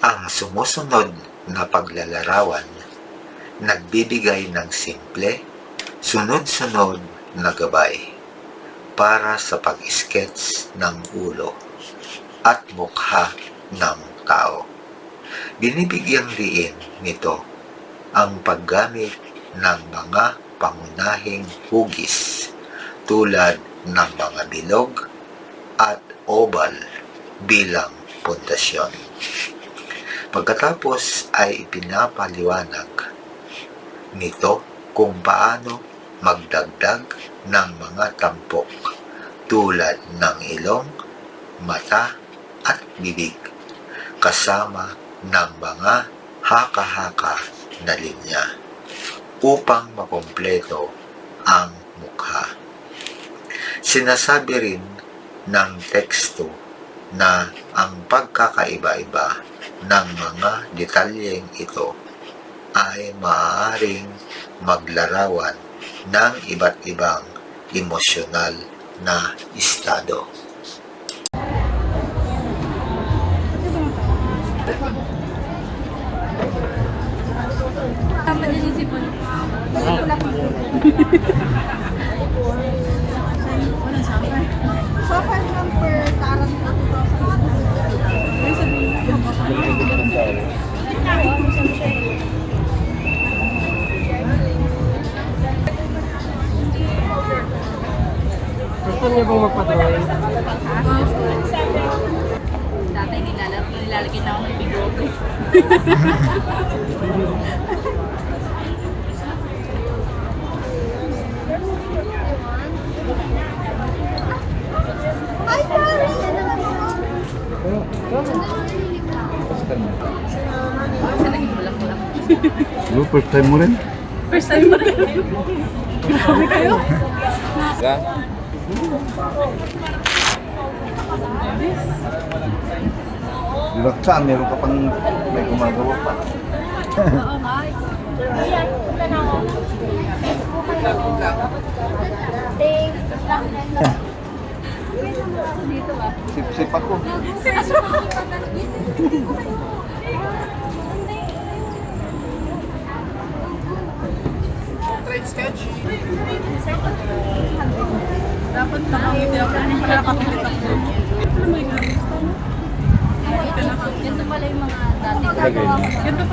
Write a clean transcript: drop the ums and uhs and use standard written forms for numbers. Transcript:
Ang sumusunod na paglalarawan nagbibigay ng simple, sunod-sunod na gabay para sa pag-sketch ng ulo at mukha ng tao. Binibigyang diin nito ang paggamit ng mga pangunahing hugis tulad ng mga bilog at oval bilang pundasyon. Pagkatapos ay ipinapaliwanag nito kung paano magdagdag ng mga tampok tulad ng ilong, mata at bibig kasama ng mga haka-haka na linya upang makumpleto ang mukha. Sinasabi rin ng teksto na ang pagkakaiba-iba ng mga detalyeng ito ay maaaring maglarawan ng iba't ibang emosyonal na estado. Tama din yung sipon. Sofan lang per tarang na 2,000. Gusto niyo bang magpa-drawing? Dati nilalagyan na ako ng bigog. Ay, sorry! Sa naging bulak-bulak. Ano, first time mo rin? First time mo rin. Grabe kayo? Dilaksan, meron ka pang may gumagawa pa. Oo nga. Ayan, punta na ako. Dito ba? Sip-sip ako. Dapat nakangiti ako. Nakakapilit ako. Oh my God. Ganito pala yung mga dati. Lagay niyo. Ganito pala